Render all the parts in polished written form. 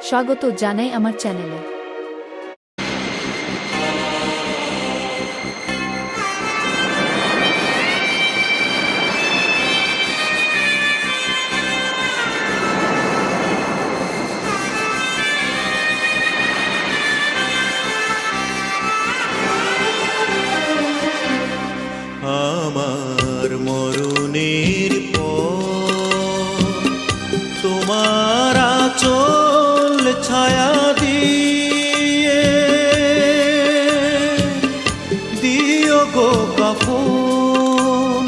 স্বাগত জানাই আমার চ্যানেলে। আমার মরণের পর তোমার আঁচল ছায়া দিয়ে দিও গো কাফন,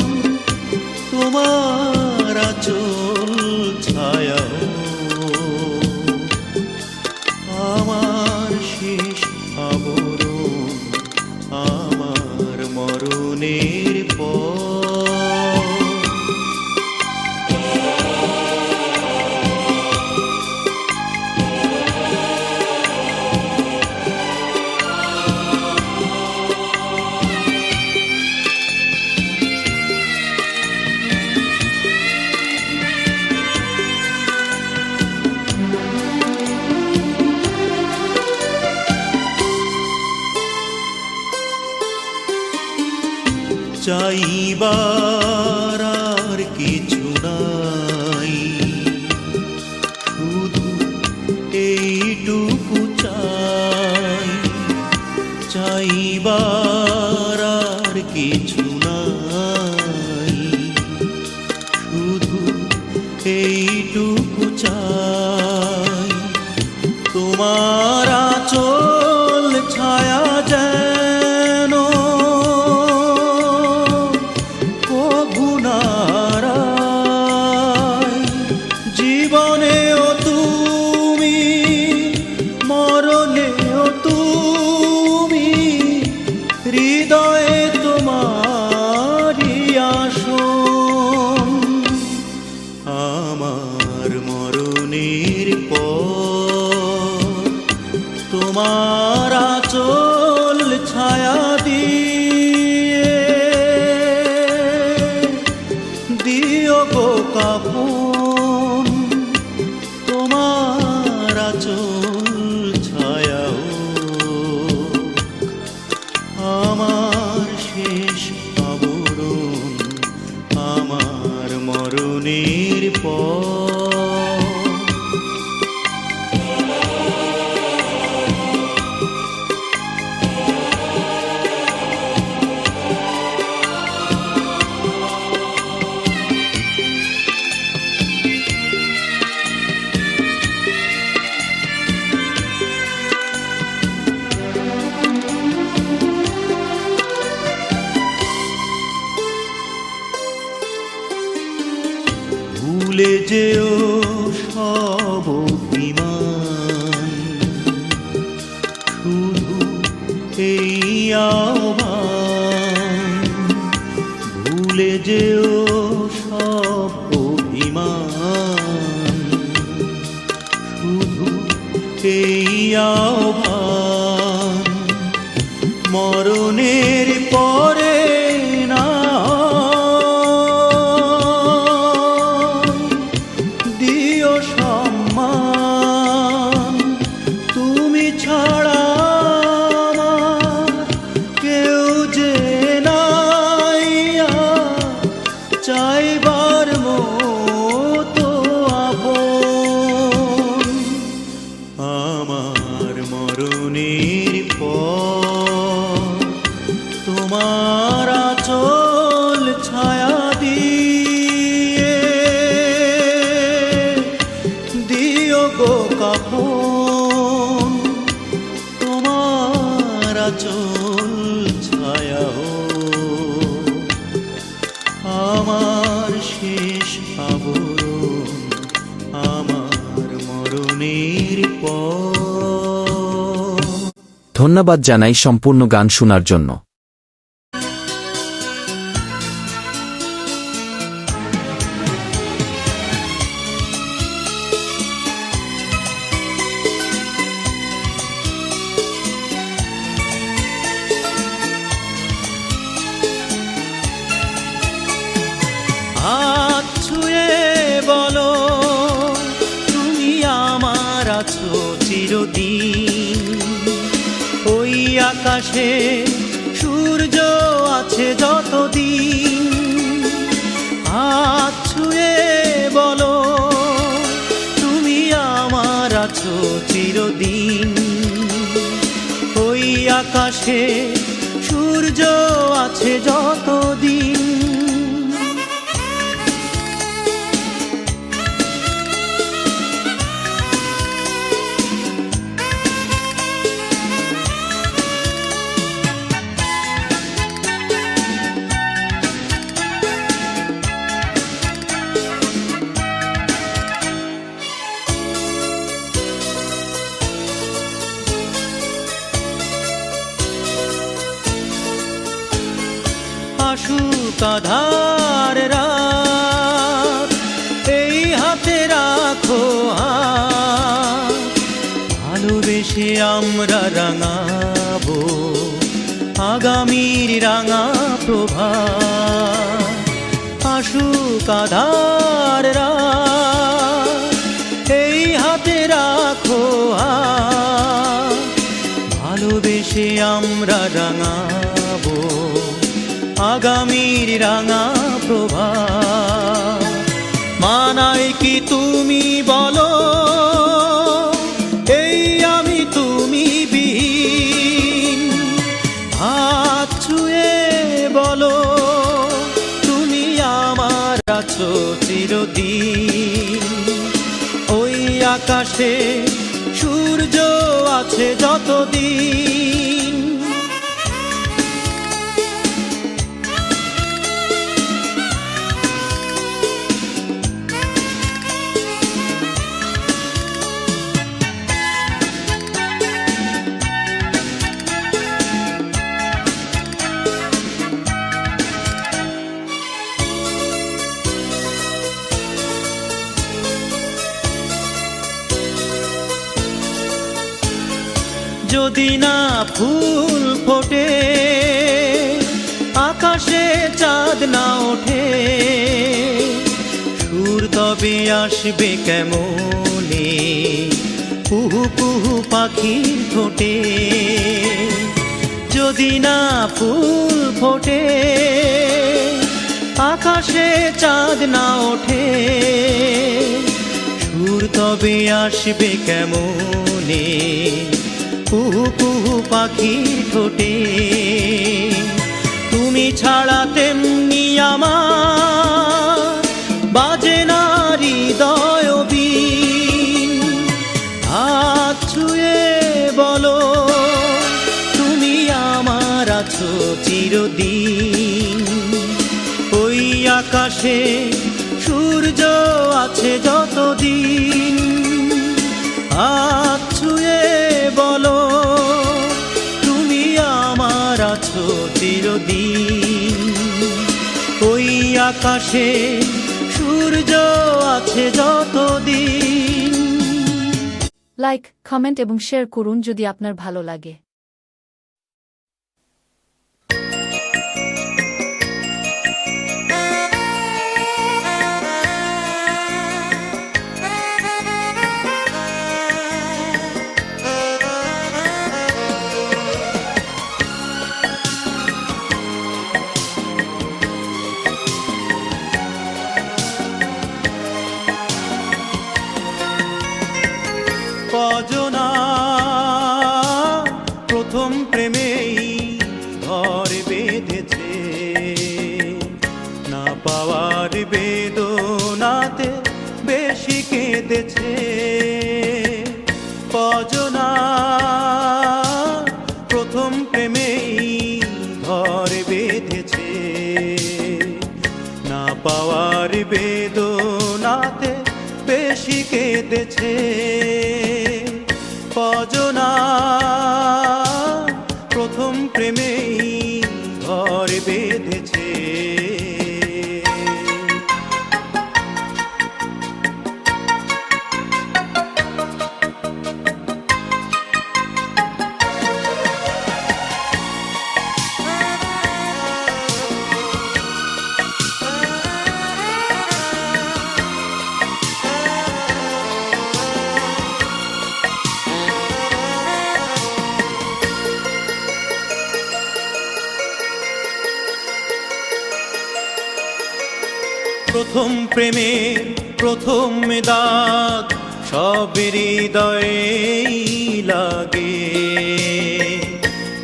তোমার আঁচল ছায়া আমার শেষ আবরণ, আমার মরণের পর। চাইবার আর কিছু নাই, শুধু এইটুকু চাই। চাইবার আর কিছু নাই, শুধু এইটুকু চাই। তোমার আঁচল ছায়া যেন জীবনেও তুমি, মরণেও তুমি, হৃদয়ে তোমারই আসন। আমার মরণের পর তোমার আঁচল ছায়া দিয়ে দিও গো কাফন, তোমার আঁচল ছায়াও আমার শেষ আবরণ, আমার মরণের পর। ভুলে যেও সব অভিমান, শুধু এই আহ্বান। ভুলে যেও সব অভিমান, শুধু এই আহ্বান। মরণের পরে না সম্মান, তুমি ছাড়া কেউ যে নাই চাইবার মতো আপন। আমার মরণের পর তোমার আঁচল ছায়া দিয়ে দিও গো কাফন, তোমার আঁচল ছায়াও আমার শেষ আবরণ, আমার মরণের পর। ধন্যবাদ জানাই সম্পূর্ণ গান শোনার জন্য। হাত ছুঁয়ে বলো তুমি আমার আছো, আছো চিরদিন। ওই আকাশে সূর্য আছে যতদিন, হাত ছুঁয়ে বলো তুমি আমার আছো চিরদিন। ওই আকাশে সূর্য আছে যতদিন। আসুক আঁধার রাত, এই হাতে রাখো হাত, ভালোবেসে আমরা রাঙাবো আগামীর রাঙা প্রভাত। আসুক আঁধার রাত, এই হাতে রাখো হাত, ভালোবেসে আমরা রাঙাবো আগামীর রাঙা প্রভাত। মানায় কি তুমি বলো এই আমি তুমি বিহীন, হাত ছুঁয়ে বলো তুমি আমার আছো চিরদিন। ওই আকাশে সূর্য আছে যতদিন। যদি না ফুল ফোটে, আকাশে চাঁদ না ওঠে, সুর তবে আসবে কেমনে কুহু কুহু পাখির ঠোঁটে। যদি না ফুল ফোটে, আকাশে চাঁদ না ওঠে, সুর তবে আসবে কেমনে কুহু কুহু পাখির ঠোঁটে। তুমি ছাড়া তেমনি আমার বাজে না হৃদয় বীণ, হাত ছুঁয়ে বলো তুমি আমার আছো চিরদিন। ওই আকাশে সূর্য আছে যতদিন, হাত ছুঁয়ে বলো তুমি আমার আছো চিরদিন। ওই আকাশে সূর্য আছে যতদিন। লাইক, কমেন্ট এবং শেয়ার করুন যদি আপনার ভালো লাগে। কজনা প্রথম প্রেমের প্রথম দাগ সব হৃদয়ে লাগে,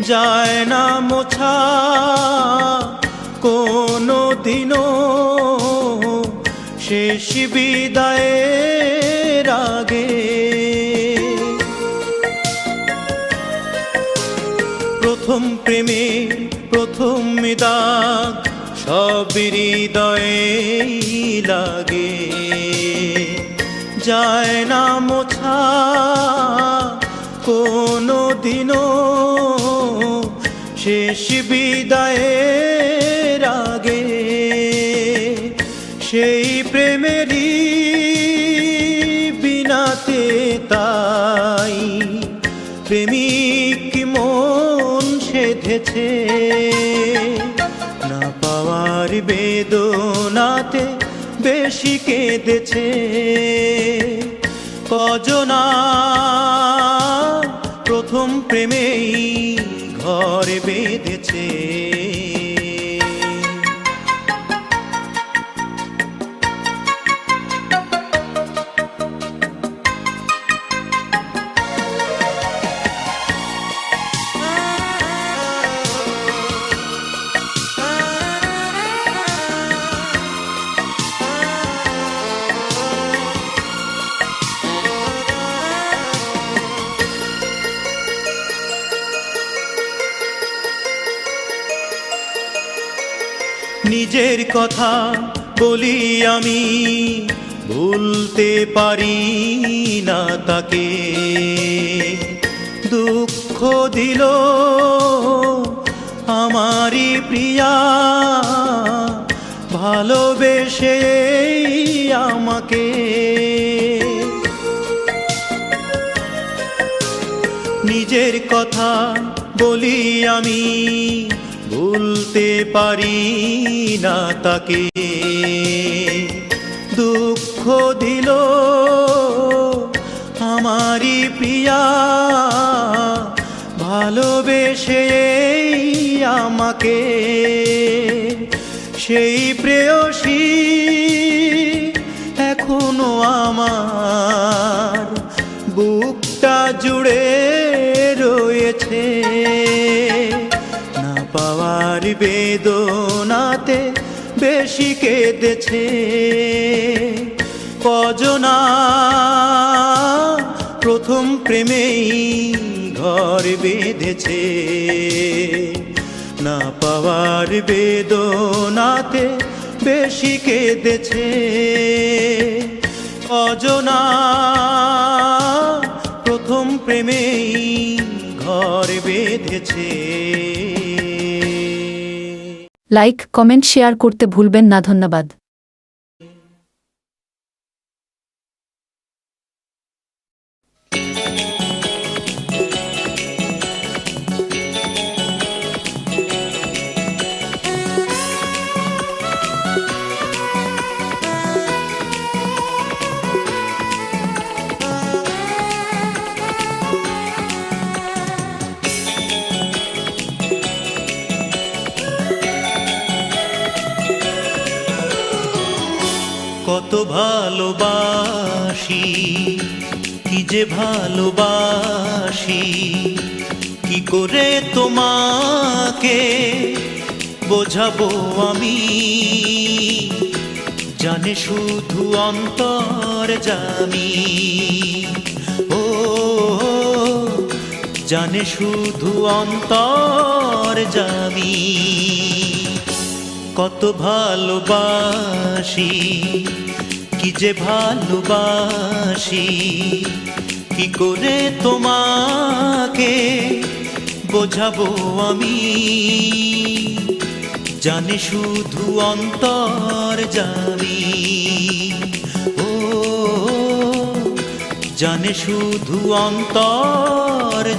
যায় না মোছা কোনো দিনও শেষ বিদায়ের আগে। প্রথম প্রেমের প্রথম দাগ সব হৃদয়ে লাগে, যায় না মোছা কোনো দিনও শেষ বিদায়ের আগে। সেই প্রেমেরই বিনাতে তাই প্রেমিক মন সেধেছে, না পাওয়ার বেদনাতে বেশি কেঁদেছে। কজনা প্রথম প্রেমেই ঘর বেঁধেছে। নিজের কথা বলি আমি, ভুলতে পারি না তাকে। দুঃখ দিল আমারই প্রিয়া, ভালোবেসে আমাকে। নিজের কথা বলি আমি, ভুলতে পারি না তাকে। দুঃখ দিল আমারই প্রিয়া, ভালোবেসে আমাকে। সেই প্রেয়সী এখনো আমার বুকটা জুড়ে রয়েছে, না পাওয়ার বেদনাতে বেশি কেঁদেছে। কজনা প্রথম প্রেমেই ঘর বেঁধেছে, না পাওয়ার বেদনাতে বেশি কেঁদেছে। কজনা প্রথম প্রেমেই ঘর বেঁধেছে। লাইক, কমেন্ট, শেয়ার করতে ভুলবেন না। ধন্যবাদ। কত ভালোবাসি, কি যে ভালোবাসি, কি করে তোমাকে বোঝাবো আমি। জানে শুধু অন্তর্যামী, ও জানে শুধু অন্তর্যামী। কত ভালোবাসি, কি যে ভালোবাসি, কি করে তোমাকে বোঝাবো আমি। জানে শুধু অন্তর্যামী, ও জানে শুধু অন্তর্যামী।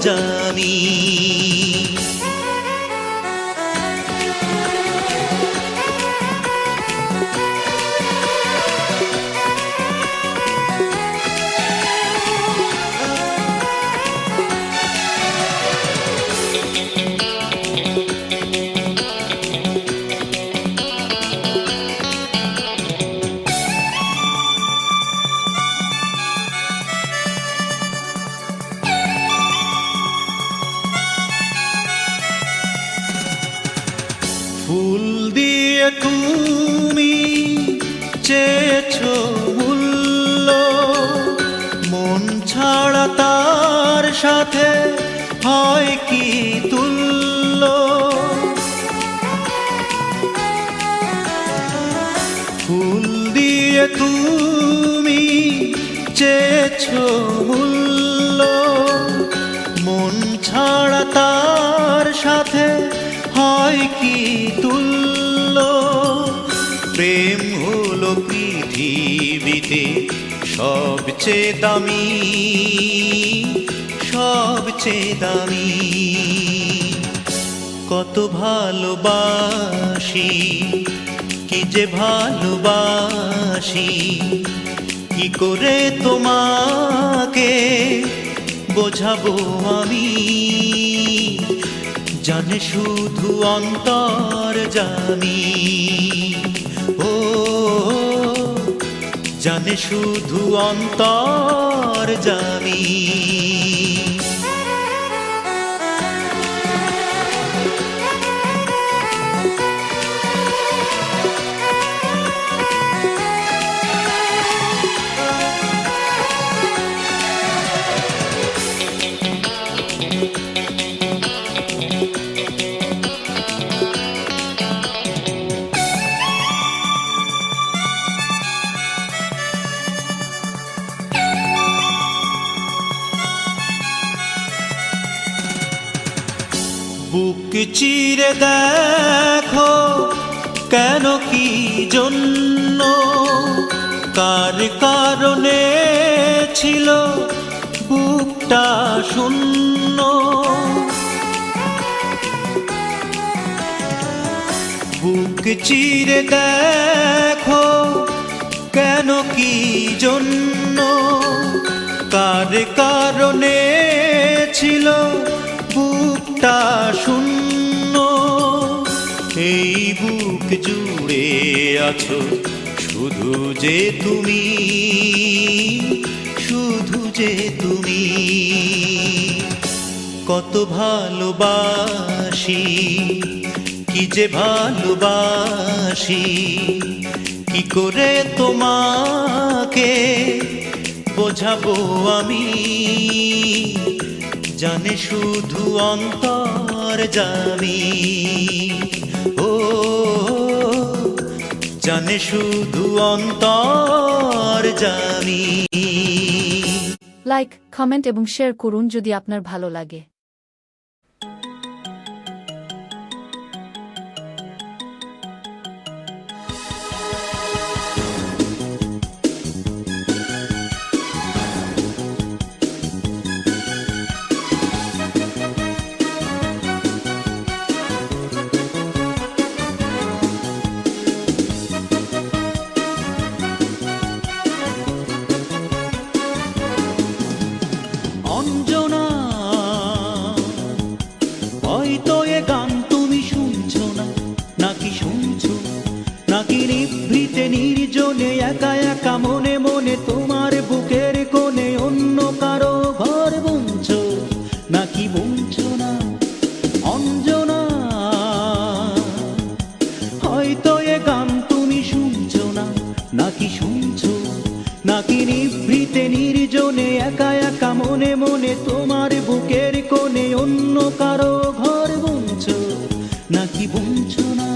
দিয়ে তুমি চেয়েছো মূল্য, মন ছাড়া তার সাথে হয় কি তুল্য। ফুল দিয়ে তুমি চেয়েছো মূল্য, মন ছাড়া তার সাথে হয় কি তুল্য। প্রেম হলো পৃথিবীতে সবচেয়ে দামি, সবচেয়ে দামি। কত ভালোবাসি, কি যে ভালোবাসি, কি করে তোমাকে বোঝাবো আমি। জানে শুধু অন্তর্যামী, ও জানে শুধু অন্তর্যামী। বুক চিরে দেখো কেন কি জন্য, কার কারণে ছিল বুকটা শূন্য। বুক চিরে দেখো কেন কি জন্য, কার কারণে ছিল বুকটা শূন্য। এই বুক জুড়ে আছো শুধু যে তুমি, শুধু যে তুমি। কত ভালোবাসি, কি যে ভালোবাসি, কি করে তোমাকে বোঝাবো আমি। জানে শুধু অন্তর্যামী, ও জানে শুধু অন্তর্যামী। লাইক, কমেন্ট এবং শেয়ার করুন যদি আপনার ভালো লাগে। অঞ্জনা, হয়তো এ গান তুমি শুনছো না, নাকি শুনছো, নাকি নিভৃতে নির্জনে একা একা মনে মনে তোমার বুকের কোণে অন্য কারো ঘর বুনছো, নাকি বুনছো না। অঞ্জনা, হয়তো এ গান তুমি শুনছো না, নাকি শুনছো, নাকি নিভৃতে নির্জনে একা একা মনে মনে তোমার বুকের কোণে অন্য কারো ঘর বুনছো, নাকি বুনছো না।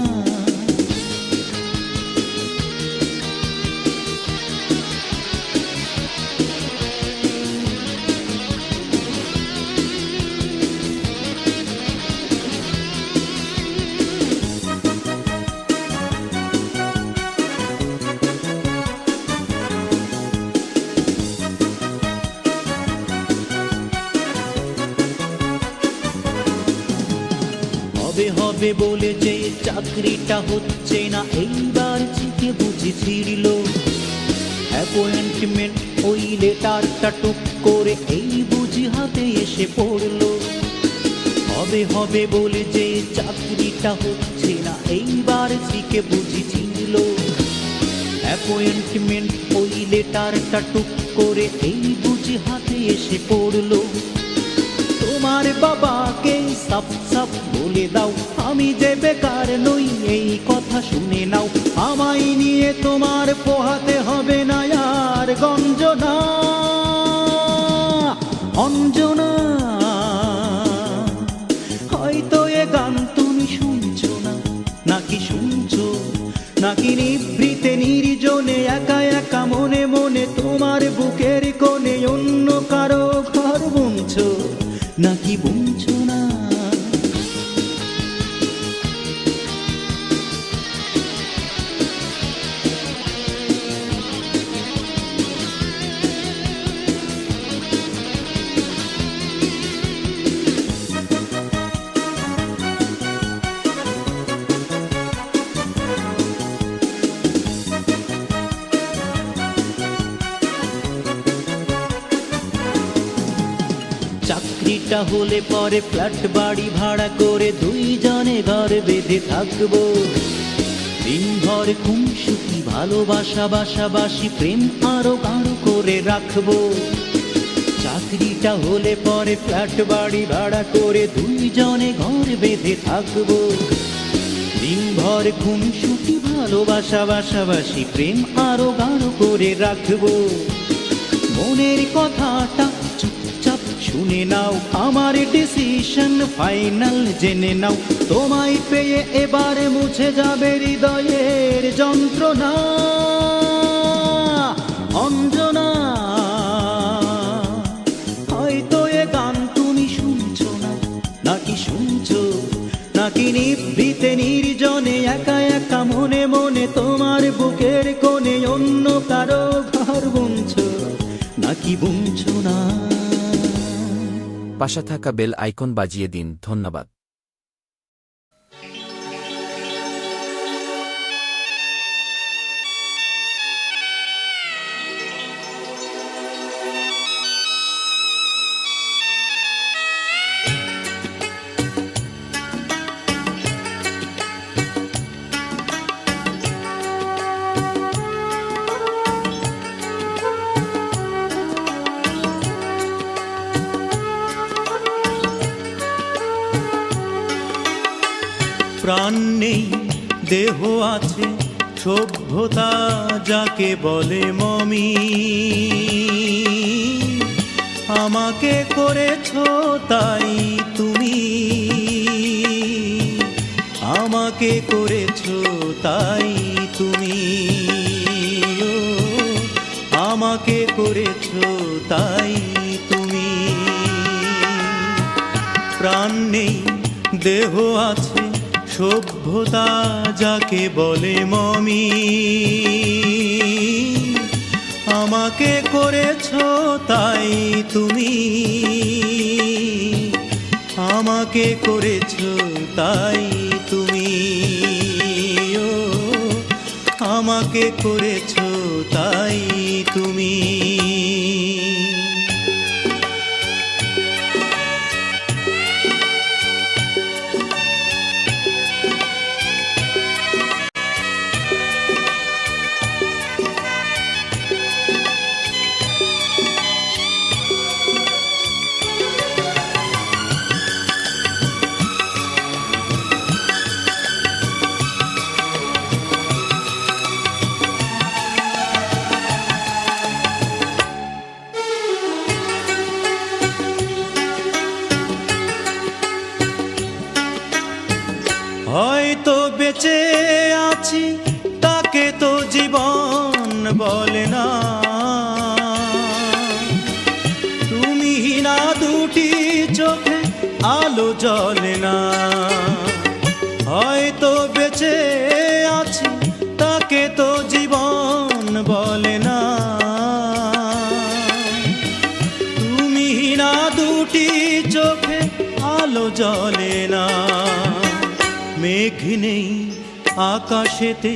হবে বলে যে চাকরিটা হচ্ছে না, এইবার চিঠি বুঝি ছিড়ল। অ্যাপয়েন্টমেন্ট ওই লেটারটা টুক করে এই বুঝি হাতে এসে পড়লো। হবে হবে বলে যে চাকরিটা হচ্ছে না, এইবার চিকে বুঝি ছিড়ল। অ্যাপয়েন্টমেন্ট ওই লেটারটা টুক করে এই বুঝি হাতে এসে পড়লো। তোমার বাবাকে সাপ সাপ বলে দাও আমি যে বেকার নই এই কথা শুনে নাও। আমায় নিয়ে তোমার পোহাতে হবে না আর গঞ্জনা অঞ্জনা। হয়তো এ গান তুমি শুনছো না, নাকি শুনছো, নাকি নিভৃতে নির্জনে একা একা মনে মনে তোমার বুকের কোণে অন্য কারো ঘর বুনছো, নাকি বুনছো না। চাকরিটা হলে পরে ফ্ল্যাট বাড়ি ভাড়া করে দুইজনে ঘর বেঁধে থাকবো। দিনভর খুনসুটি ভালোবাসা বাসাবাসি প্রেম আরো গাঢ় করে রাখবো। চাকরিটা হলে পরে ফ্ল্যাট বাড়ি ভাড়া করে দুইজনে ঘর বেঁধে থাকবো। দিনভর খুনসুটি ভালোবাসা বাসাবাসি প্রেম আরো গাঢ় করে রাখবো। মনের কথাটা চুপচাপ শুনে নাও, আমার ডিসিশন ফাইনাল জেনে নাও। তোমায় পেয়ে এবারে মুছে যাবে হৃদয়ের যন্ত্রণা অঞ্জনা। হয়তো এ গান তুমি শুনছো না, নাকি শুনছো, নাকি নিভৃতে নির্জনে একা একা মনে মনে তোমার বুকের কোণে অন্য কারো ঘর বুনছো, নাকি বুনছো না। পাশে থাকা বেল আইকন বাজিয়ে দিন। ধন্যবাদ। প্রাণ নেই দেহ আছে সভ্যতা যাকে বলে মমি। আমাকে করেছো তাই তুমি, আমাকে করেছো তাই তুমি, ও আমাকে করেছো তাই তুমি। প্রাণ নেই দেহ আছে সভ্যতা যাকে বলে মমি। আমাকে করেছো তাই তুমি, আমাকে করেছো তাই তুমি, ও আমাকে করেছো তাই তুমি। হয়তো বেঁচে আছি তাকে তো জীবন বলে না। তুমি না দুটি চোখে আলো জ্বলে না। হয়তো বেঁচে আছি তাকে তো জীবন বলে না। তুমি না দুটি চোখে আলো জ্বলে না। মেঘ নেই আকাশেতে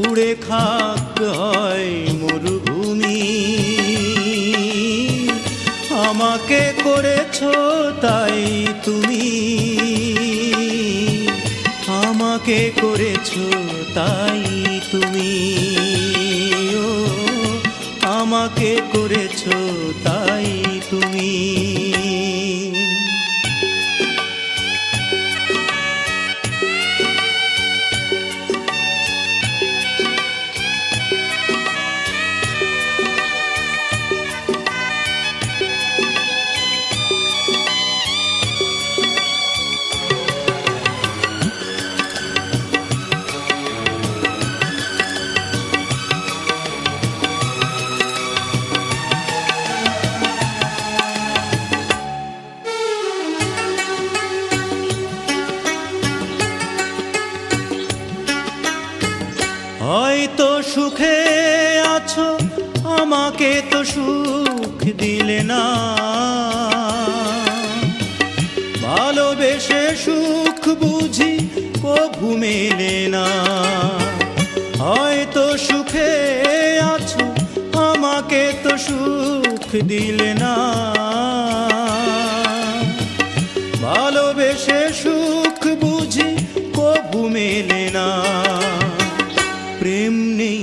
উড়ে খাক হয় মরুভূমি। আমাকে করেছো তাই তুমি, আমাকে করেছো তাই তুমি, ও আমাকে করেছো তাই তুমি। আমাকে তো সুখ দিলে না, ভালোবেসে সুখ বুঝি কভু মেলে না। হয়তো সুখে আছো, আমাকে তো সুখ দিলে না, ভালোবেসে সুখ বুঝি কভু মেলে না। প্রেম নেই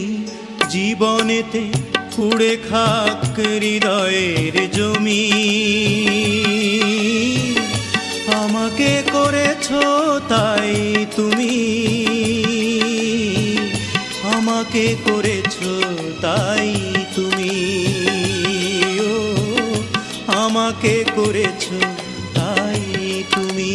জীবনেতে, পুড়ে খাক হৃদয়ের জমি। আমাকে করেছো তাই তুমি, আমাকে করেছো তাই তুমি, ও আমাকে করেছো তাই তুমি।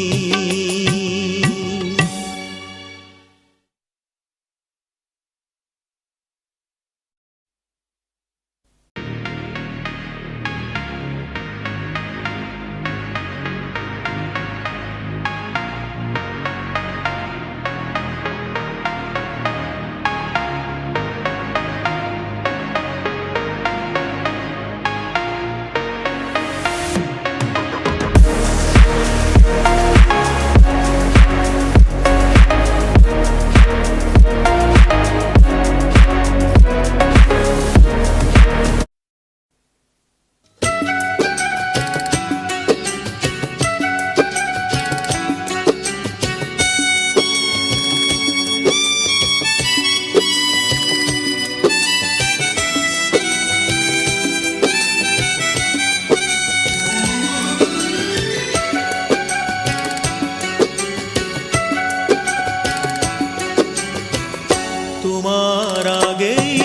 তোমার আগেই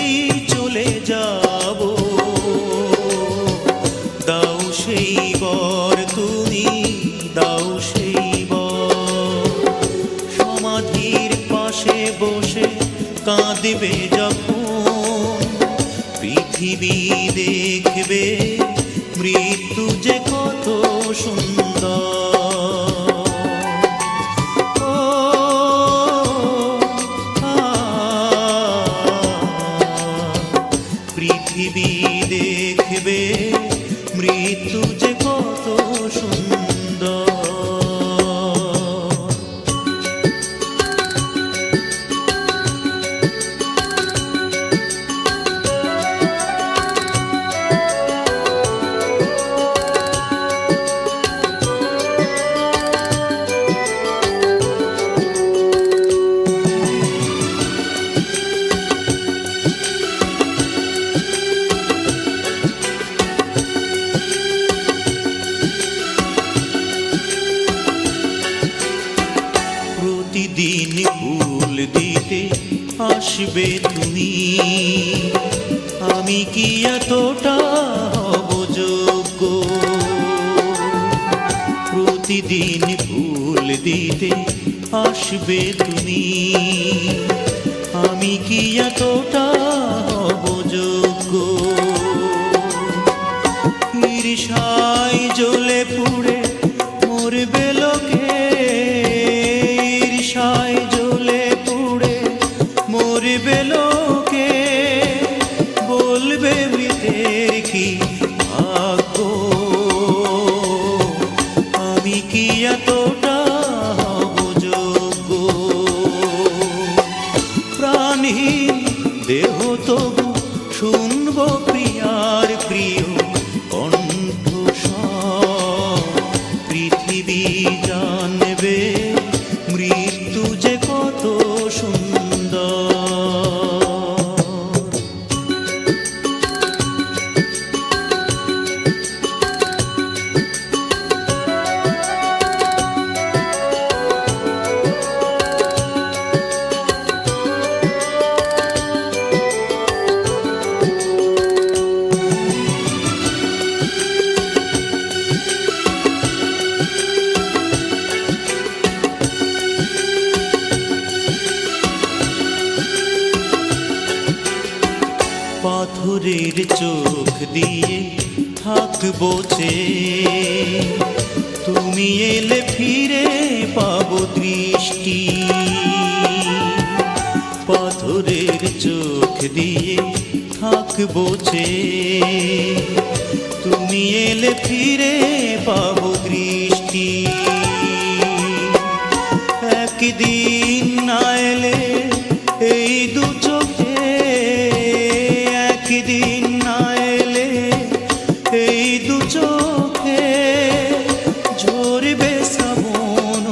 চলে যাব, দাও সেই বর তুমি, দাও সেই বর। সমাধির পাশে বসে কাঁদবে যখন, পৃথিবী দেখবে মৃত্যু যে কত সুন্দর। পৃথিবী দেখবে মৃত্যু যে কত সুন্দর। প্রতিদিন ফুল দিতে আসবে তুমি, আমি কি এতটা হব যোগ্য? প্রতিদিন ফুল দিতে আসবে তুমি, আমি কি এতটা হব যোগ্য? ঈর্ষায় জ্বলে পুড়ে মরবে লোকে, ঈর্ষায় জ্বলে পুড়ে মরবে লোকে, বলবে মৃতের কি ভাগ্য? আমি কি এতটা হব যোগ্য? প্রাণহীন দেহ তবু শুনব প্রিয়ার প্রিয় কণ্ঠস্বর। পৃথিবী জানবে মৃত্যু যে কত সুন্দর। পাথরের চোখ দিয়ে থাকবো চেয়ে, তুমি এলে ফিরে পাবো দৃষ্টি। পাথরের চোখ দিয়ে থাক থাকবো যে তুমি এলে ফিরে পাবো দৃষ্টি। একদিন না এলে এই দু চোখে, একদিন না এলে এই দু চোখে ঝরবে শ্রাবণ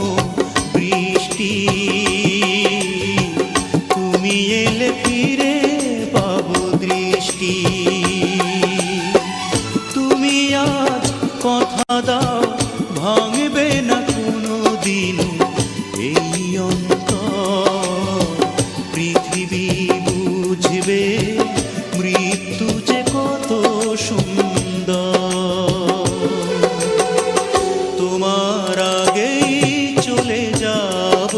বৃষ্টি। তুমি এলে ফিরে পাবো দৃষ্টি। তুমি আজ কথা দাও ভাঙবে না কোনো দিন এই অন্তর। পৃথিবী বুঝবে মৃত্যু যে কত সুন্দর। তোমার আগেই চলে যাব,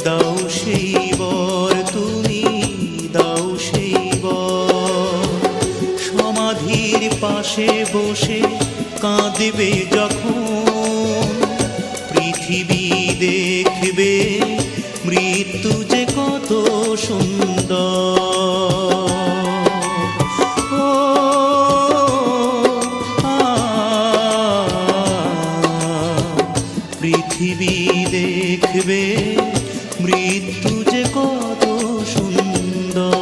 দাও সেই বর, তুমি দাও সেই বর। সমাধির পাশে বসে কাঁদবে যখন, পৃথিবী দেখবে মৃত্যু যে কত সুন্দর। ও পৃথিবী দেখবে মৃত্যু যে কত সুন্দর।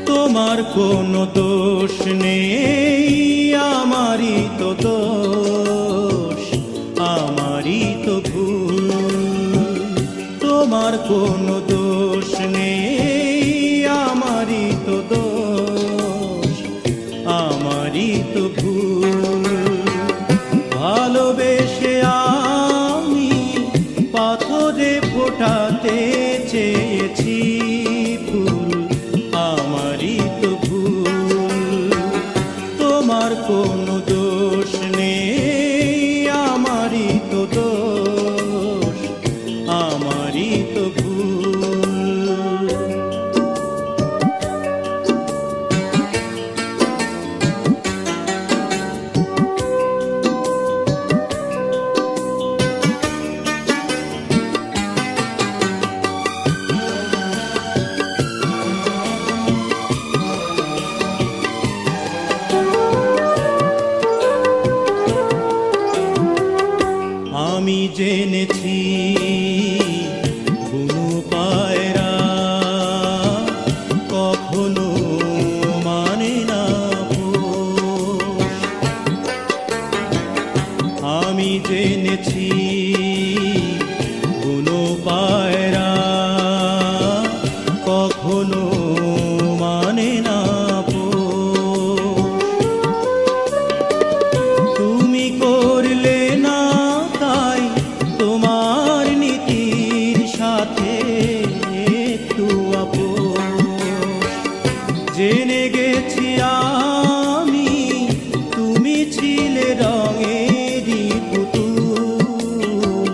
তোমার কোনো দোষ নেই, আমারই তো দোষ, আমারই তো ভুল। তোমার কোনো দোষ নেই, আমারই তো দোষ, আমারই তো ভুল। ভালোবেসে আমি পাথরে ফোটাতে চেয়েছি ফুল, আমারই তো ভুল। তোমার কোনো দোষ নেই, আমারই তো দোষ, আমারই তো ভুল। আমি জেনেছি কোনো পায়রা কখনো মানে না পোষ। আমি জেনেছি কোনো পায়রা কখনো মানে না পোষ। তুমি করলে না তাই তোমার নীতির সাথে একটু আপোষ। জেনে গেছি আমি তুমি ছিলে রঙেরই পুতুল,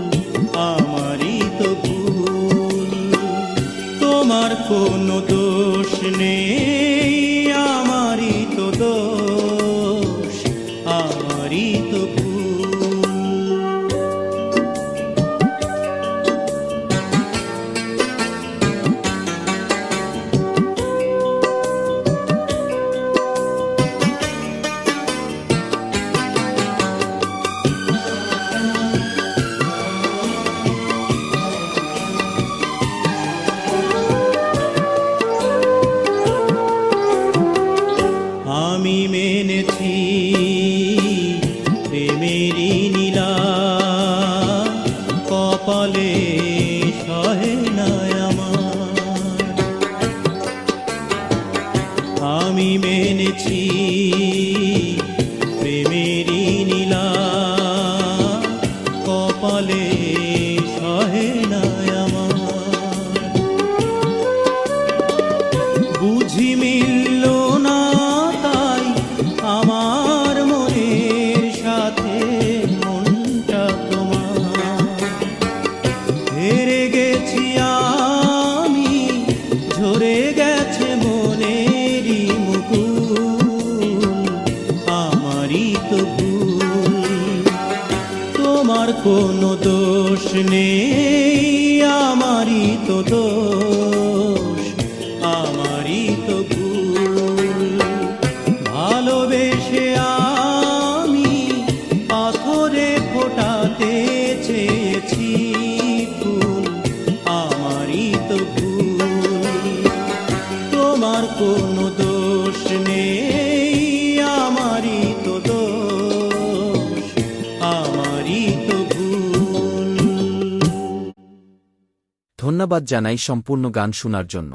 আমারই তো ভুল। তোমার কোনো দোষ নেই, আমারই তো দোষ, আমারই তো ভুল। আমি মেনেছি প্রেমেরই নীলা কপালে সহে না আমার। আমি মেনেছি প্রেমেরই হেরে গেছি আমি, ঝরে গেছে মনেরই মুকুল, আমারই তো ভুল। তোমার কোনো দোষ নেই, আমারই তো দোষ, আমারই তো ভুল। ভালোবেসে আমি পাথরে ফোটাতে চেয়েছি ফুল, আমারই তো ভুল। তোমার কোনো দোষ নেই, আমারই তো দোষ, আমারই তো ভুল। ধন্যবাদ জানাই সম্পূর্ণ গান শোনার জন্য।